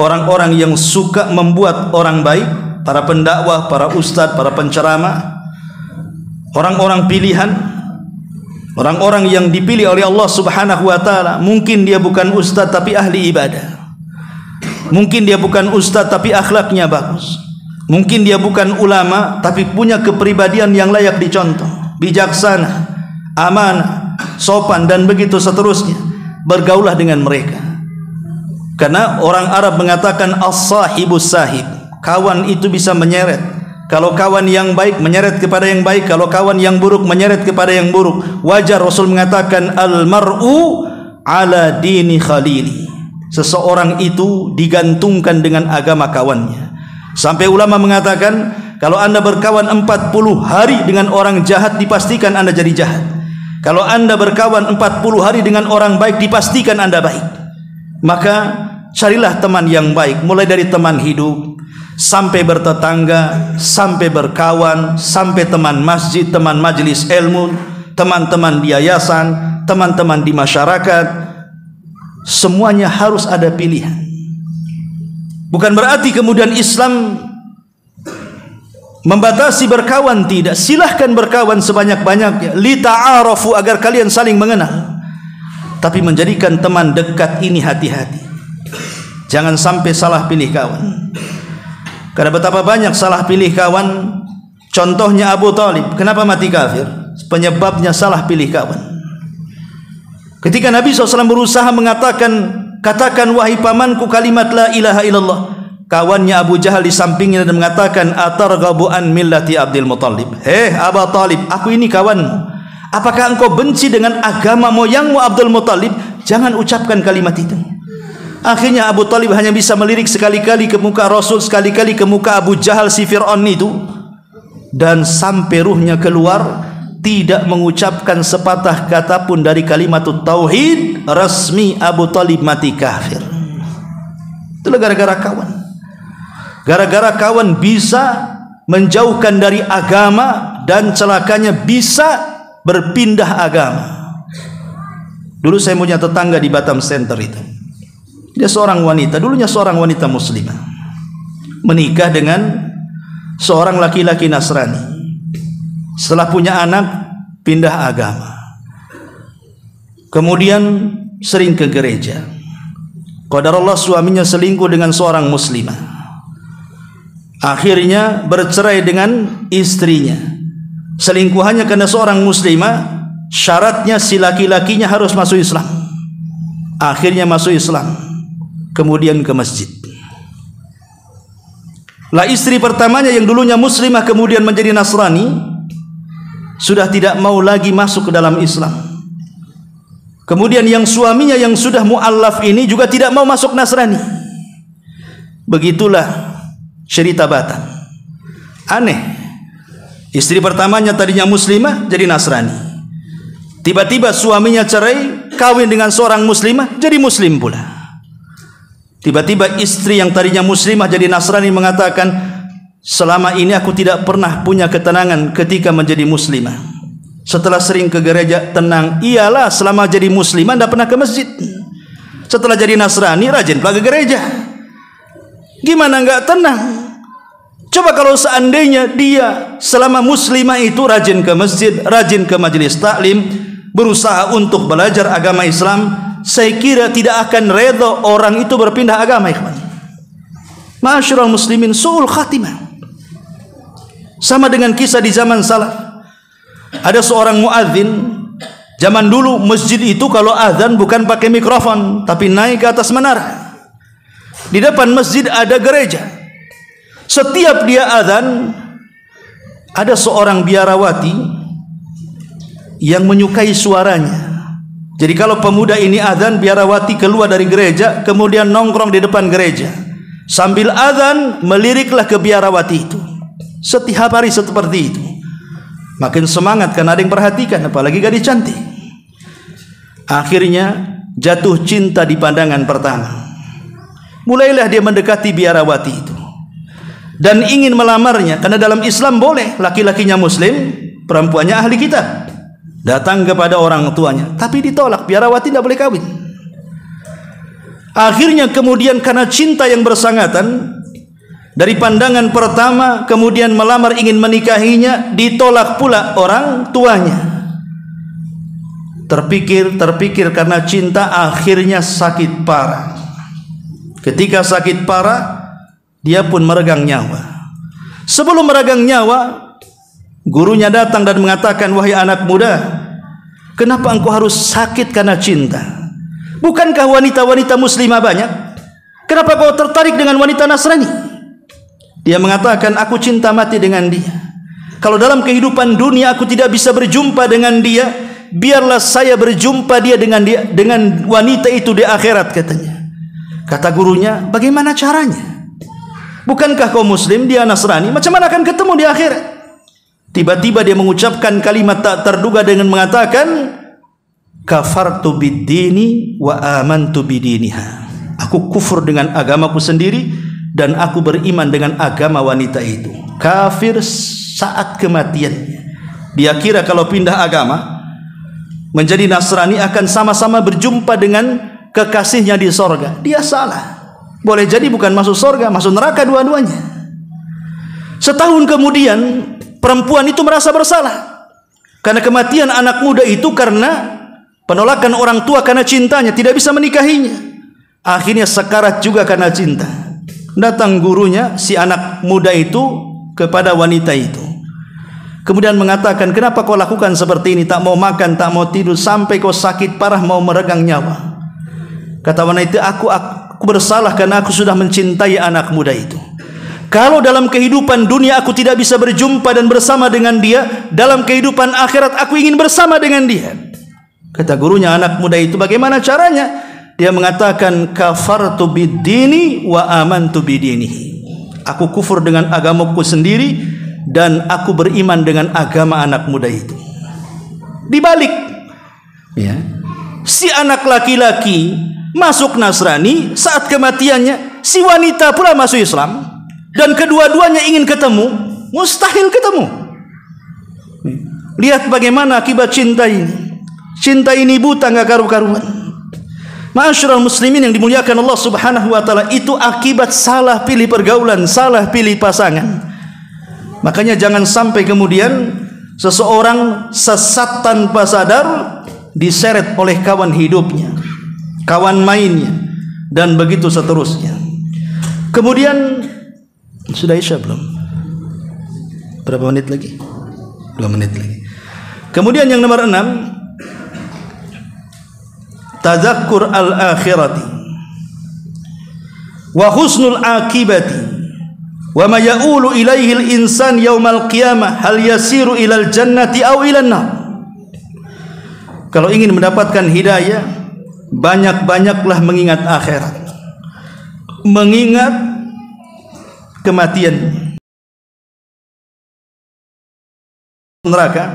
orang-orang yang suka membuat orang baik, para pendakwah, para ustadz, para penceramah, orang-orang pilihan, orang-orang yang dipilih oleh Allah Subhanahu wa taala. Mungkin dia bukan ustadz tapi ahli ibadah. Mungkin dia bukan ustadz tapi akhlaknya bagus. Mungkin dia bukan ulama tapi punya kepribadian yang layak dicontoh, bijaksana, amanah, sopan dan begitu seterusnya. Bergaulah dengan mereka. Karena orang Arab mengatakan as-sahibus sahib. Kawan itu bisa menyeret. Kalau kawan yang baik menyeret kepada yang baik, kalau kawan yang buruk menyeret kepada yang buruk. Wajar Rasul mengatakan al-mar'u ala dini khalili. Seseorang itu digantungkan dengan agama kawannya. Sampai ulama mengatakan, kalau Anda berkawan 40 hari dengan orang jahat, dipastikan Anda jadi jahat. Kalau Anda berkawan 40 hari dengan orang baik, dipastikan Anda baik. Maka carilah teman yang baik, mulai dari teman hidup, sampai bertetangga, sampai berkawan, sampai teman masjid, teman majelis ilmu, teman-teman di yayasan, teman-teman di masyarakat. Semuanya harus ada pilihan. Bukan berarti kemudian Islam membatasi berkawan, tidak. Silahkan berkawan sebanyak-banyaknya, li ta'arafu, agar kalian saling mengenal. Tapi menjadikan teman dekat ini hati-hati. Jangan sampai salah pilih kawan. Karena betapa banyak salah pilih kawan. Contohnya Abu Talib. Kenapa mati kafir? Penyebabnya salah pilih kawan. Ketika Nabi SAW berusaha mengatakan, katakan wahai pamanku kalimat la ilaha illallah, kawannya Abu Jahal di sampingnya dan mengatakan, atarghabu an millati Abdul Muttalib. Abu Talib, aku ini kawanmu. Apakah engkau benci dengan agama moyangmu Abdul Muttalib? Jangan ucapkan kalimat itu. Akhirnya Abu Talib hanya bisa melirik sekali-kali ke muka Rasul, sekali-kali ke muka Abu Jahal si Fir'aun itu, dan sampai ruhnya keluar, tidak mengucapkan sepatah kata pun dari kalimat tauhid, resmi Abu Talib mati kafir. Itulah gara-gara kawan. Gara-gara kawan bisa menjauhkan dari agama, dan celakanya bisa berpindah agama. Dulu saya punya tetangga di Batam Center itu. Dia seorang wanita, dulunya seorang wanita muslimah, menikah dengan seorang laki-laki Nasrani. Setelah punya anak, pindah agama. Kemudian sering ke gereja. Qadarullah suaminya selingkuh dengan seorang muslimah. Akhirnya bercerai dengan istrinya. selingkuhannya karena seorang muslimah, syaratnya si laki-lakinya harus masuk Islam. Akhirnya masuk Islam, kemudian ke masjid. Lah istri pertamanya yang dulunya muslimah kemudian menjadi Nasrani, sudah tidak mau lagi masuk ke dalam Islam. Kemudian yang suaminya yang sudah mu'allaf ini juga tidak mau masuk Nasrani. Begitulah cerita Batam. Aneh. Istri pertamanya tadinya muslimah jadi Nasrani. Tiba-tiba suaminya cerai, kawin dengan seorang muslimah jadi muslim pula. Tiba-tiba istri yang tadinya muslimah jadi Nasrani mengatakan, selama ini aku tidak pernah punya ketenangan ketika menjadi muslimah. Setelah sering ke gereja tenang, iyalah selama jadi muslimah tidak pernah ke masjid. Setelah jadi Nasrani rajin pulang ke gereja. Gimana enggak tenang? Coba kalau seandainya dia selama muslimah itu rajin ke masjid, rajin ke majelis taklim, berusaha untuk belajar agama Islam, saya kira tidak akan redha orang itu berpindah agama, ikhwan. Ma'asyiral muslimin, su'ul khatimah. Sama dengan kisah di zaman salaf. Ada seorang muadzin. Zaman dulu masjid itu kalau azan bukan pakai mikrofon, tapi naik ke atas menara. Di depan masjid ada gereja. Setiap dia azan, ada seorang biarawati yang menyukai suaranya. Jadi kalau pemuda ini azan, biarawati keluar dari gereja, kemudian nongkrong di depan gereja. Sambil azan, meliriklah ke biarawati itu. Setiap hari seperti itu. Makin semangat karena ada yang perhatikan, apalagi gadis cantik. Akhirnya jatuh cinta di pandangan pertama. Mulailah dia mendekati biarawati itu dan ingin melamarnya, karena dalam Islam boleh laki-lakinya muslim, perempuannya ahli kitab. Datang kepada orang tuanya, tapi ditolak, biarawati tidak boleh kawin. Akhirnya kemudian karena cinta yang bersangatan, dari pandangan pertama kemudian melamar ingin menikahinya, ditolak pula orang tuanya. Terpikir karena cinta, akhirnya sakit parah. Ketika sakit parah, dia pun meregang nyawa. Sebelum meregang nyawa, gurunya datang dan mengatakan, wahai anak muda, kenapa engkau harus sakit karena cinta? Bukankah wanita-wanita muslimah banyak? Kenapa kau tertarik dengan wanita Nasrani? Dia mengatakan, aku cinta mati dengan dia. Kalau dalam kehidupan dunia aku tidak bisa berjumpa dengan dia, biarlah saya berjumpa dengan wanita itu di akhirat, katanya. Kata gurunya, bagaimana caranya? Bukankah kau muslim, dia Nasrani, macam mana akan ketemu di akhirat? Tiba-tiba dia mengucapkan kalimat tak terduga dengan mengatakan, kafartu biddini wa amantu bidiniha. Aku kufur dengan agamaku sendiri dan aku beriman dengan agama wanita itu. Kafir saat kematiannya. Dia kira kalau pindah agama menjadi Nasrani akan sama-sama berjumpa dengan kekasihnya di sorga. Dia salah. Boleh jadi bukan masuk sorga, masuk neraka dua-duanya. Setahun kemudian perempuan itu merasa bersalah karena kematian anak muda itu, karena penolakan orang tua karena cintanya, tidak bisa menikahinya. Akhirnya sekarat juga karena cinta. Datang gurunya si anak muda itu kepada wanita itu, kemudian mengatakan, kenapa kau lakukan seperti ini? Tak mau makan, tak mau tidur, sampai kau sakit parah mau meregang nyawa. Kata wanita, aku bersalah karena aku sudah mencintai anak muda itu. Kalau dalam kehidupan dunia aku tidak bisa berjumpa dan bersama dengan dia, dalam kehidupan akhirat aku ingin bersama dengan dia. Kata gurunya, anak muda itu, bagaimana caranya? Dia mengatakan, kafartu biddini wa amantu bidinihi. Aku kufur dengan agamaku sendiri dan aku beriman dengan agama anak muda itu. Dibalik, ya, si anak laki-laki masuk Nasrani, saat kematiannya si wanita pula masuk Islam, dan kedua-duanya ingin ketemu, mustahil ketemu. Lihat bagaimana akibat cinta ini. Cinta ini buta, nggak karu-karuan. Ma'asyiral muslimin yang dimuliakan Allah Subhanahu wa taala, itu akibat salah pilih pergaulan, salah pilih pasangan. Makanya jangan sampai kemudian seseorang sesat tanpa sadar, diseret oleh kawan hidupnya, kawan mainnya, dan begitu seterusnya. Kemudian sudah isya belum? Berapa menit lagi? 2 menit lagi. Kemudian yang nomor 6, tadzakkur al-akhirati wa husnul akibati wa ma ya'ulu ilaihi al-insan yaumal qiyamah hal yasiru ilal jannati aw ilan nar. Kalau ingin mendapatkan hidayah, banyak-banyaklah mengingat akhirat, mengingat kematian, neraka,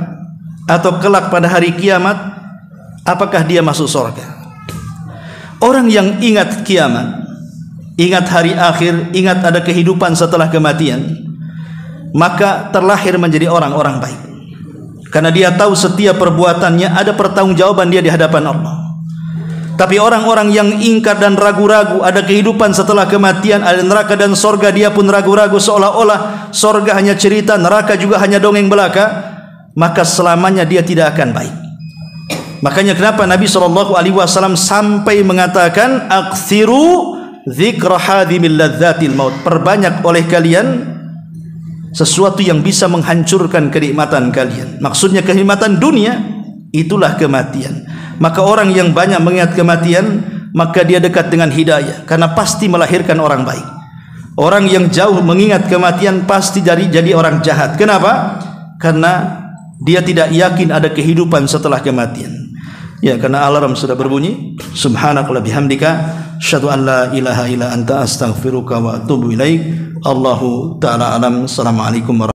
atau kelak pada hari kiamat, apakah dia masuk surga. Orang yang ingat kiamat, ingat hari akhir, ingat ada kehidupan setelah kematian, maka terlahir menjadi orang-orang baik, karena dia tahu setiap perbuatannya ada pertanggungjawaban dia di hadapan Allah. Tapi orang-orang yang ingkar dan ragu-ragu ada kehidupan setelah kematian, ada neraka dan sorga, dia pun ragu-ragu seolah-olah sorga hanya cerita, neraka juga hanya dongeng belaka, maka selamanya dia tidak akan baik. Makanya kenapa Nabi SAW sampai mengatakan aktsiru dzikra hadhimil ladzatil maut, perbanyak oleh kalian sesuatu yang bisa menghancurkan kenikmatan kalian. Maksudnya kenikmatan dunia, itulah kematian. Maka orang yang banyak mengingat kematian, maka dia dekat dengan hidayah, karena pasti melahirkan orang baik. Orang yang jauh mengingat kematian pasti jadi orang jahat. Kenapa? Karena dia tidak yakin ada kehidupan setelah kematian. Ya, karena alarm sudah berbunyi. Subhanakallahumma bihamdika asyhadu an la ilaha illa anta astaghfiruka wa atubu ilaik. Allahu ta'ala alam. Assalamualaikum warahmatullahi wabarakatuh.